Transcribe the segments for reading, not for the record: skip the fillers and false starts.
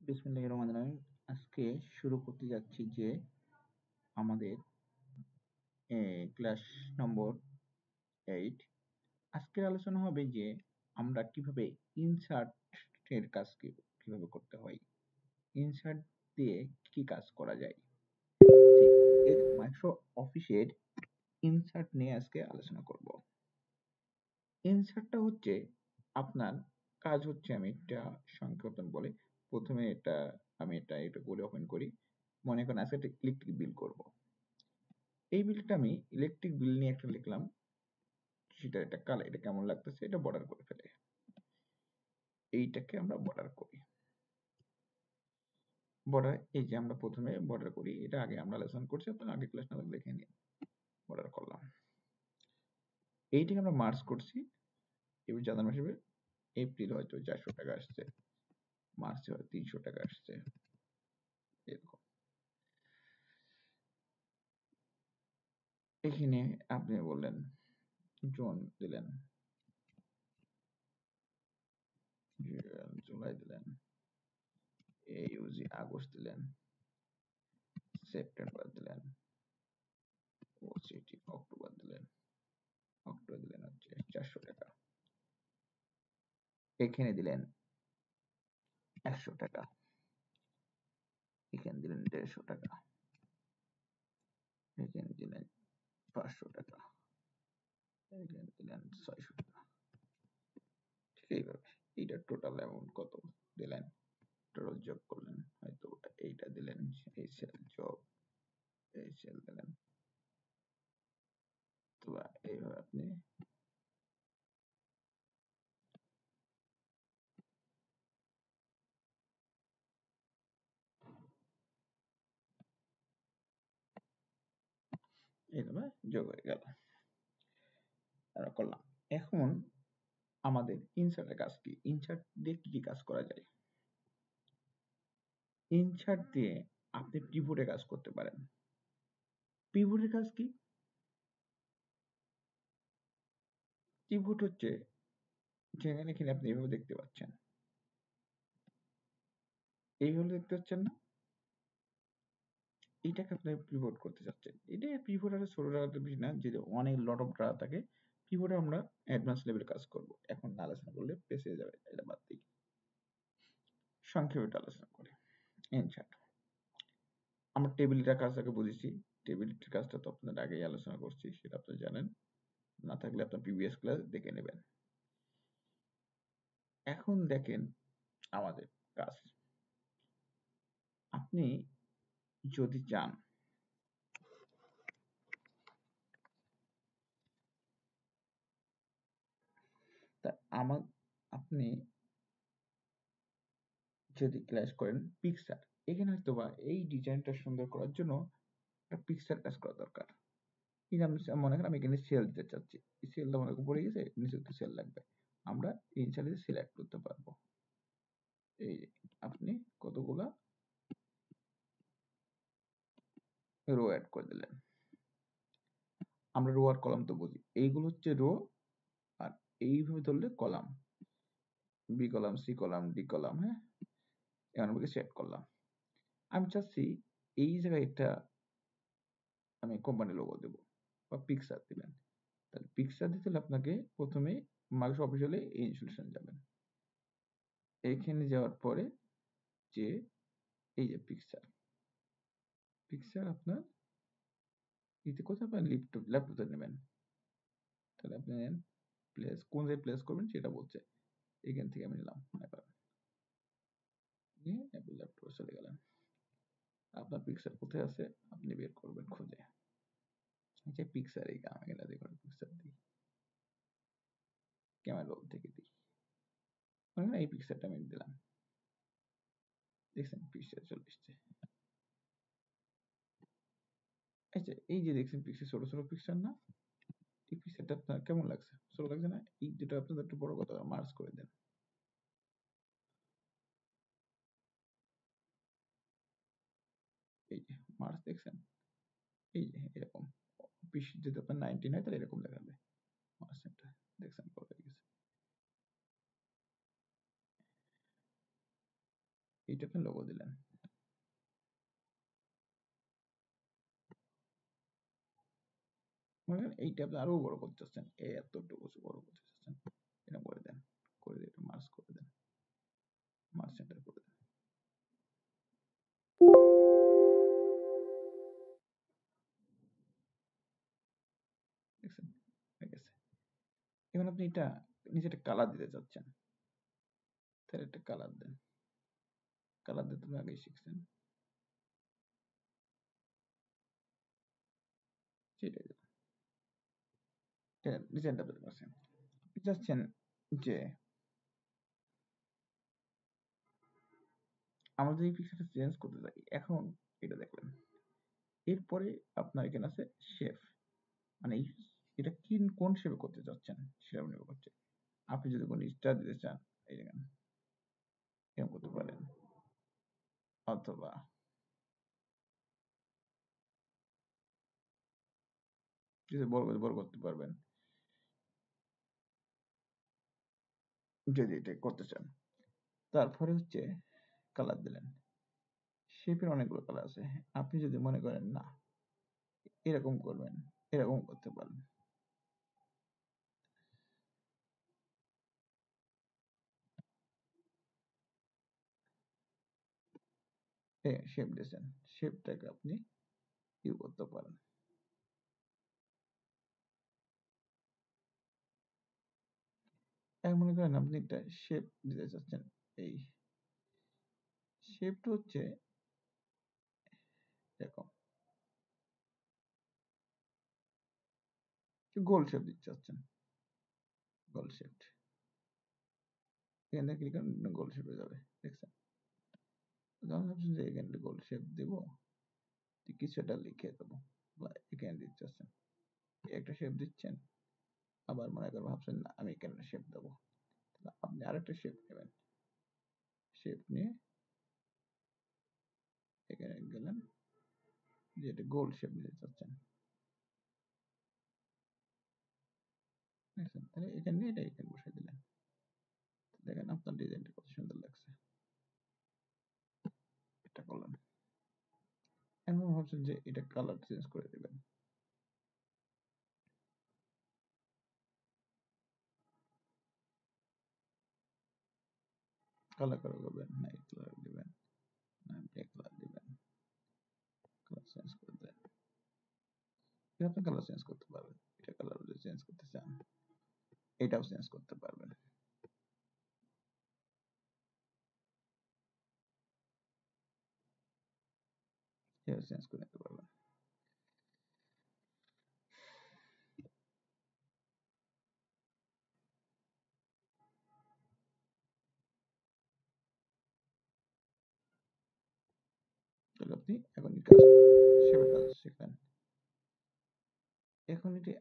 বিসমিল্লাহির রহমানির রহিম। আজকে শুরু করতে যাচ্ছি যে আমাদের ক্লাস নম্বর 8। আজকের আলোচনা হবে যে আমরা কিভাবে ইনসার্ট এর কাজ কিভাবে করতে হয়, ইনসার্ট দিয়ে কি কাজ করা যায়। মাইক্রোসফট অফিসের ইনসার্ট নিয়ে আজকে আলোচনা করব। ইনসার্টটা হচ্ছে আপনার কাজ হচ্ছে, আমি একটা সংক্ষেপণ বলে প্রথমে আমি এটা করে ওপেন করি। মনে করেন আজকে একটা ইলেকট্রিক বিল করব। এই বিলটা আমি ইলেকট্রিক বিল নিয়ে একটা লিখলাম, সেটা একটা কালার, এটা কেমন লাগতেছে এটা বর্ডার করে ফেলে, এইটাকে আমরা বর্ডার করি। বর্ডার, এই যে আমরা প্রথমে বর্ডার করি, এটা আগে আমরা আলোচনা করছি, আপনারা আগে ক্লাস না দেখে নিন। বর্ডার করলাম, এইটাকে আমরা মার্জ করছি। এবার জানুয়ারি মাস হিসেবে এপ্রিল হয়তো 400 টাকা আসছে, মার্চে হয়তো 300 টাকা আসছে, এরকম। এখানে আপনি বললেন জুন দিলেন, জুলাই দিলেন, আগস্ট দিলেন, সেপ্টেম্বর দিলেন, অক্টোবর দিলেন, হচ্ছে 400 টাকা। এখানে দিলেন 100 টাকা, এখানে দিলেন 150 টাকা, এখানে দিলেন 500 টাকা, এখানে দিলেন 600 টাকা। ঠিক এইভাবে এইটা টোটাল অ্যামাউন্ট কত দিলেন, টোটাল যোগ করলেন, হয়তো এইটা দিলেন, এই সেল যোগ, এই সেল দিলেন। তো এইভাবে আপনি এইভাবে যোগ হয়ে গেল, আমরা করলাম। এখন আমাদের ইনসার্টের কাজ কি, ইনসার্ট দিয়ে কি কি কাজ করা যায়। ইনসার্ট দিয়ে আপনি পিভটের কাজ করতে পারেন। পিভটের কাজ কি, পিভট হচ্ছে যেখানে এখানে আপনি এইভাবে দেখতে পাচ্ছেন, এইভাবে দেখতে পাচ্ছেন না, এইটাকে আপনি পিভট করতে চাচ্ছেন। এটা পিভট আর ছোট ডাটাতে বেশি না, যে অনেক লট অফ ডাটা থাকে। পিভটে আমরা অ্যাডভান্স লেভেল কাজ করব, এখন আলোচনা করলে পেছে যাবে, এটা বাদ দিই, সংক্ষেপে আলোচনা করি। ইনসার্ট, আমরা টেবিলটার কাজটাকে বুঝেছি, টেবিলটার কাজটা তো আপনাদের আগেই আলোচনা করছি, সেটা আপনি জানেন, না থাকলে আপনার প্রিভিয়াস ক্লাস দেখে নেবেন। এখন দেখেন আমাদের কাজ, আপনি যদি চান তা আপনি যদি ক্লাস করেন পিকচার, এখানে হয়তো বা এই ডিজাইনটা সুন্দর করার জন্য একটা পিকচার কাজ করা দরকার। কিন্তু আমি মনে করেন আমি এখানে সেল দিতে চাচ্ছি, এই সেলটা মনে পড়ে গেছে, নিচে একটু সেল লাগবে, আমরা ইনসার্টে সিলেক্ট করতে পারবো। এই আপনি কতগুলা রো অ্যাড করে দিলেন, আমরা রো আর কলাম তো বুঝি, এইগুলো হচ্ছে রো, আর এইভাবে ধরলে column, B column, C column, D column. হ্যাঁ, এখন সেট করলাম। আমি চাচ্ছি এই জায়গায় একটা আমি কোম্পানি লোগো দেব বা পিকচার দিবেন। তাহলে পিকচার দিতে হলে আপনাকে প্রথমে মাইক্রোসফট অফিসিয়ালে এই ইনস্টলেশন যাবেন, এইখানে যাওয়ার পরে যে এই যে পিকচার, পিকচার আপনার ইতে কোথায় আপনার ল্যাপটপে নেবেন, তাহলে আপনি প্লেস, কোন জায়গায় প্লেস করবেন সেটা বলছে, এখান থেকে আমি নিলাম, নিয়ে ল্যাপটপে চলে গেলেন। আপনার পিকচার কোথায় আছে আপনি বের করবেন খুঁজে, যে পিকচার এই ক্যামেরা দিয়ে পিকচার দিই, ক্যামেরা রোল থেকে দিই, এই পিকচারটা আমি দিলাম, দেখছেন পিকচার চলে এসছে। আচ্ছা, এই যে দেখছেন পিকচার, ছোট ছোট পিকচার না, এই পিকচারটা আপনার কেমন লাগছে, ছোট লাগছে না? এই দুটো আপনাদের একটু বড় কথা মার্জ করে দেন, এই যে মার্জ দেখছেন, এই যে এরকম পিস যদি আপনার 19 হয় তাহলে এরকম দেখাবে মার্জটা, দেখছেন পড়ে গেছে। এইটাকে লোগো দিলেন। মনে করেন এইটা আপনি আরো বড় করতে চাচ্ছেন, এই এতটুকু বড় করতে চাচ্ছেন, এটা করে দেন, করে দিয়ে একটু মার্জ করে দেন, মার্জ সেন্টার করে দেন। দেখছেন হয়ে গেছে। এখন আপনি এটা নিচে একটা কালার দিতে চাচ্ছেন, তাহলে একটা কালার দেন। কালার দিতে তুমি আগেই শিখছেন, সেটাই দেন। ডিজাইনটা তৈরি করছেন, আপনি চাচ্ছেন যে আমাদের এই পিকচারটা চেঞ্জ করতে চাই, এখন এটা দেখলেন। এরপরে আপনার এখানে আছে শেপ, মানে এটা কি কোন শেপে করতে চাচ্ছেন সেটা নির্ভর করছে। আপনি যদি কোনো স্টার দিতে চান, এই দেখেন এরকম করতে পারেন, অথবা যদি বড় করতে পারবেন, যদি এটা করতে চান। তারপরে হচ্ছে কালার দিলেন, শেপের অনেকগুলো কালার আছে, আপনি যদি মনে করেন না এরকম করবেন, এরকম করতে পারেন। শেপ দিয়েছেন, শেপটাকে আপনি ইউ করতে পারেন। এখন মনে করেন আপনি একটা শেপ দিতে চাচ্ছেন, এই শেপটা হচ্ছে এরকম গোল শেপ দিতে চাচ্ছেন, গোল শেপ, এখানে ক্লিক করেন, গোল শেপ হয়ে যাবে। দেখছেন, যখন ভাবছেন যে এখানে গোল শেপ দিব, কিছু একটা লিখে দেবো, বা এখানে দিতে চাচ্ছেন একটা শেপ দিচ্ছেন, আবার মনে করেন ভাবছেন না আমি এখানে শেপ দেবো, আপনি আরেকটা শেপ নেবেন, শেপ নিয়ে এখানে গেলেন, যেটা গোল শেপ নিতে চাচ্ছেন, দেখছেন, তাহলে এখানে এটা এখানে বসে দিলেন, দেখেন আপনার ডিজাইনটা কত সুন্দর লাগছে। এটা করলেন, এখন ভাবছেন যে এটা কালার চেঞ্জ করে দিবেন, কালার করে করবেন, নাইট কালার দিবেন, না ব্ল্যাক কালার দিবেন, কালার চেঞ্জ করে দেন। আপনি কালার চেঞ্জ করতে পারবেন, এটা কালার যদি চেঞ্জ করতে চান এটাও চেঞ্জ করতে পারবেন। এটাও চেঞ্জ করে নিতে পারবেন। তাহলে আপনি এখন এই কাজ শেপের কাজ শিখলেন। এখন এটি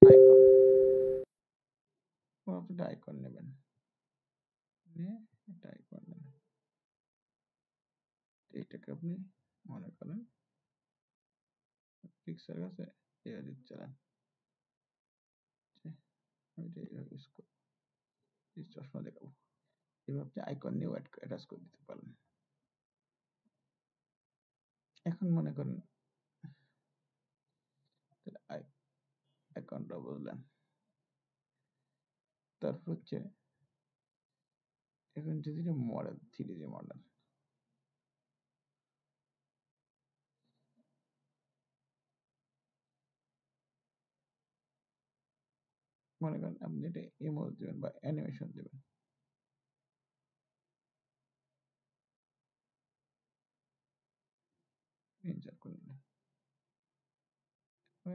আইকন, আপনি একটা আইকন নেবেন, নিয়ে একটা আইকন নেবেন, এইটাকে আপনি মনে করেন পিক্সেল আছে এটা দিচ্ছেন, আমি এটা এইভাবে ইউজ করি, এই চশমা দেখাবো, এভাবে আপনি আইকন নিয়েও অ্যাটাচ করে দিতে পারেন। এখন মনে করেন আইকনটা বুঝলেন, তারপর হচ্ছে এখন যদি মডেল 3D মডেল, মনে করেন আপনি এটা ইমোজ দিবেন বা অ্যানিমেশন দিবেন, ইনসার্ট করে নিলেন,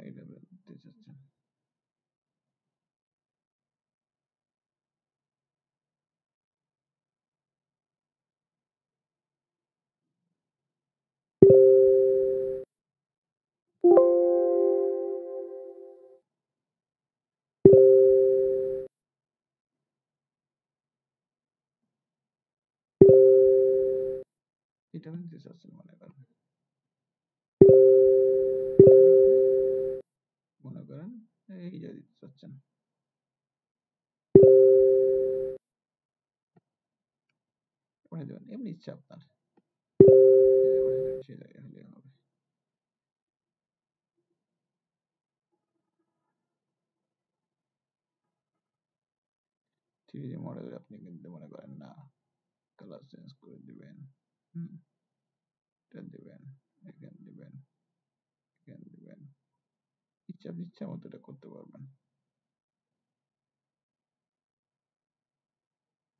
এটা দিতে চাচ্ছেন। এটা দিতে চাচ্ছেন মনে করেন, মনে করেন এই যে দিতে চাচ্ছেন, পাঠিয়ে দেবেন এমনি ইচ্ছা আপনার, সেই জায়গায় হলে হবে। 3D মডেল আপনি কিন্তু মনে করেন না, কালার চেঞ্জ করে দিবেন, এটা দিবেন, এখানে দিবেন, এখানে দিবেন, ইচ্ছা মতো এটা করতে পারবেন।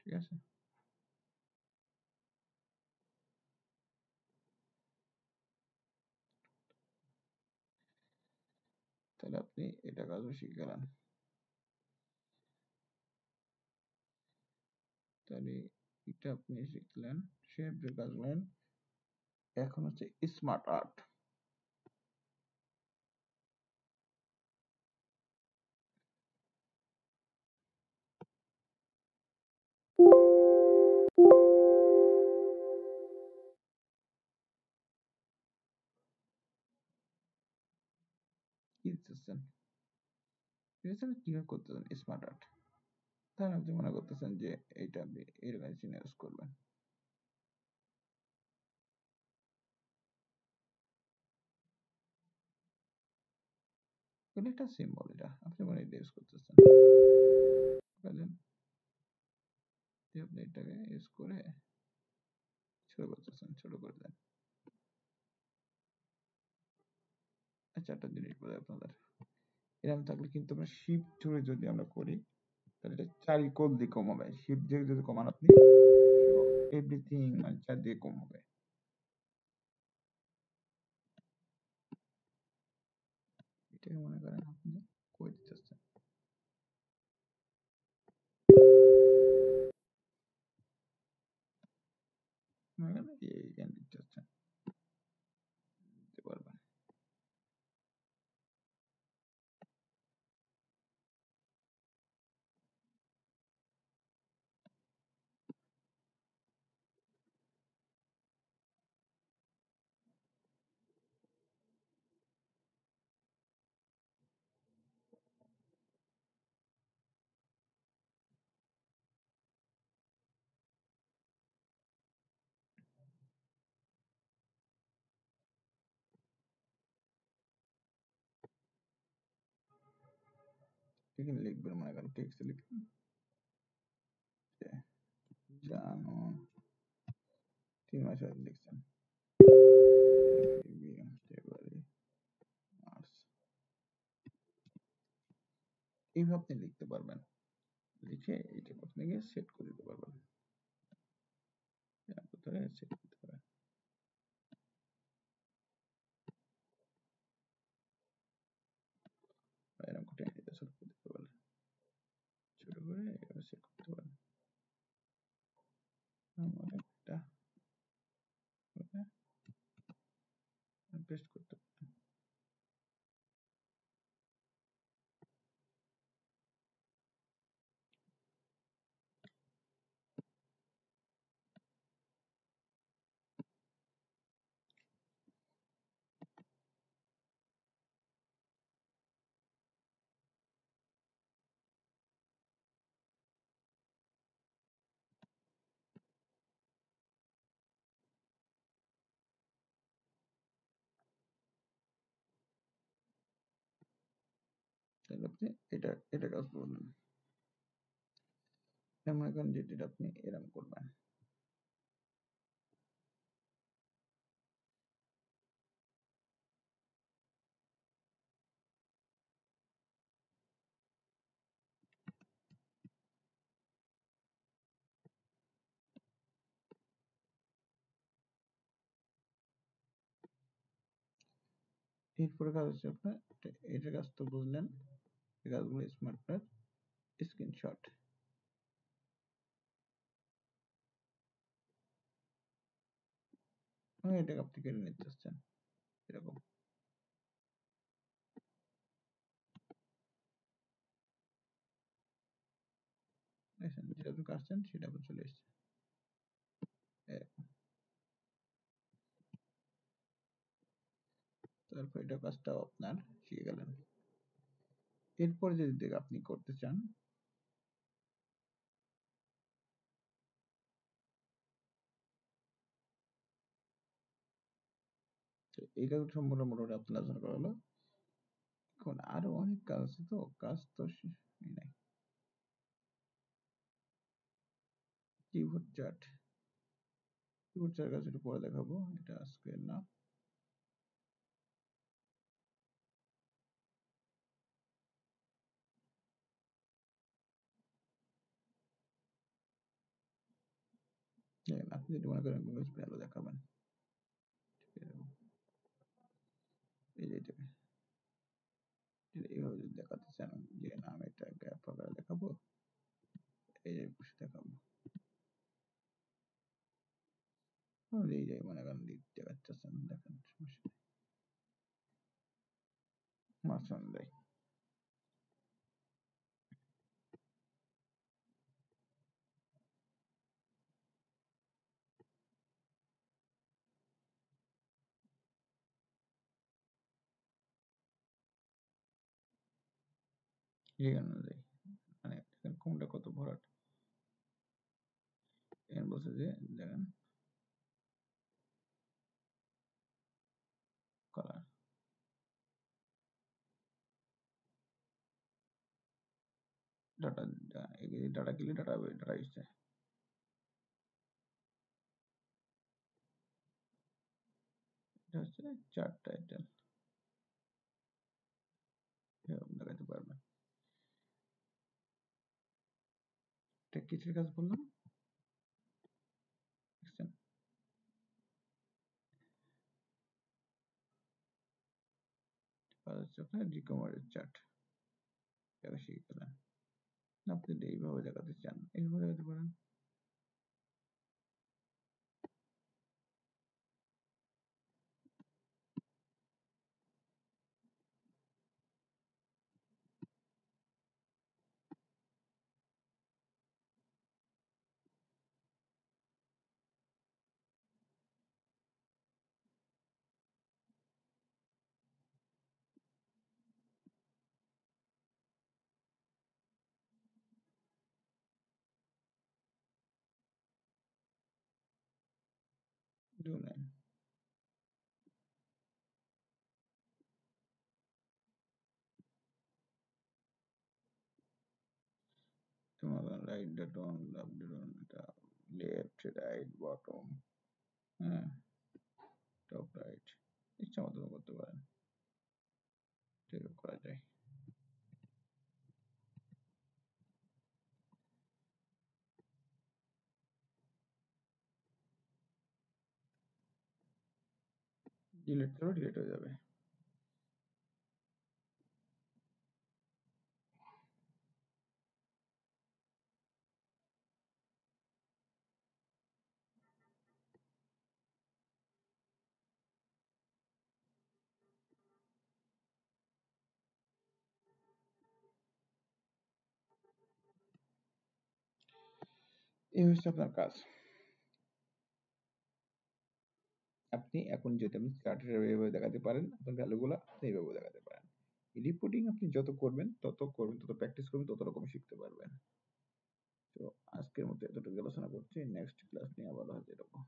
ঠিক আছে, তাহলে আপনি এটা কাজও শিখে গেলেন। তাহলে এটা আপনি শিখলেন, শেপের কাজ করলেন। এখন হচ্ছে স্মার্ট আর্ট। কি দিতেছেন, কিভাবে করতেছেন স্মার্ট আর্ট, তাহলে আপনি মনে করতেছেন যে এইটা আপনি এরকম চিহ্ন ইউজ করবেন। একটা সিম্বল, এটা আপনি মনে এটা ইউজ করতেছেন, বুঝলেন? আপনি এটাকে ইউজ করে ছোট করতেছেন, ছোট করে দেন। আচ্ছা, একটা জিনিস বলে আপনাদের, এরকম থাকলে কিন্তু আমরা শিফট ধরে যদি আমরা করি, তাহলে এটা চারিকোণ দিয়ে কম হবে। শিফট দিয়ে যদি কমান আপনি, এভরিথিং মানে চারদিকে কম হবে। এটাকে মনে করেন আপনি করে দিতেছেন, এইখানে দিতেছেন, দিতে পারবেন। এখানে লিখবেন, মনে করেন টেক্সট লিখবেন জানো 3 মাস আগে লিখছেন ফেব্রুয়ারি মার্চ, এইভাবে আপনি লিখতে পারবেন। লিখে এটা আপনি গিয়ে সেট করে দিতে পারবেন, কোথায় সেট করতে পারবেন। এরকম করে এটা সেট করে দিতে পারবেন, ছোট করে এটা সেট করতে পারবেন। আমার একটা পেস্ট করতে পারবেন। তাহলে আপনি এটা কাজ করবেন, মনে করেন যে এটা আপনি এরকম করবেন। এরপরে কাজ হচ্ছে আপনার, এটা কাজ তো বুঝলেন, এই কাজগুলো স্মার্ট কার্ড স্ক্রিনশট, এটাকে আপনি কেটে নিতে চাচ্ছেন এরকম, দেখছেন যেটা আপনি কাটছেন সেটা আবার চলে এসছে এরকম। তারপর এটা কাজটাও আপনার শিখে গেলেন। এরপরে যদি আপনি করতে চান, এই কাজ সম্পূর্ণ মোটামুটি আপনার আলোচনা করা হলো। এখন আরো অনেক কাজ আছে, তো কাজ তো নাই। কিবোর্ড চার্ট, কিবোর্ড চার্ট কাজ একটু পরে দেখাবো, এটা আজকে না। আপনি যদি মনে করেন ভালো দেখাবেন, এই যে এইভাবে যদি দেখাতে চান যে না আমি এটা গ্যাপ আকারে দেখাবো, এই যে বসে দেখাবো, এই যে মনে করেন দেখাচ্ছেন, দেখেন সমস্যা মাঝখানে দেয়। এখানে দেয়, মানে কোনটা কত ভরাট, এখানে বলছে যে দেখেন কালার, ডাটা, ডাটা কিলে ডাটা ডাটা এসছে, এটা হচ্ছে চার্ট টাইটেল, দেখাতে পারবেন। এটা কিসের কাজ বললাম, দেখছেন? কাজ হচ্ছে আপনার রিকভারি চার্ট, এটা শিখে গেলেন। আপনি যদি এইভাবে দেখাতে চান এইভাবে দেখাতে পারেন। দেখুন, তোমার রাইট বাটন, এটা লেফট রাইট বটম, হ্যাঁ, টপ রাইট, ইচ্ছা মতো করতে পারেন, সেরকম করা যায়। ডিলিট করো, ডিলিট হয়ে যাবে। এই হচ্ছে আপনার কাজ। আপনি এখন যদি আপনি চার্টের এইভাবে দেখাতে পারেন, আপনার ভ্যালুগুলো এইভাবে দেখাতে পারেন। রিপোর্টিং আপনি যত করবেন তত প্র্যাকটিস করবেন, তত রকম শিখতে পারবেন। তো আজকের মতো এতটুকু আলোচনা করছি, নেক্সট ক্লাস নিয়ে আবার হাজির হবো।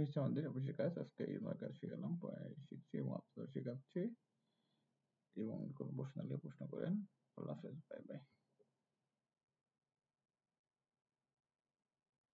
হচ্ছে আমাদের অফিসের কাজ। আজকে এই কাজ শেখালাম, শিখছি এবং আপনাদের শেখাচ্ছি। এবং কোনো প্রশ্ন হলে প্রশ্ন করেন। আল্লাহ হাফেজ, বাই বাই।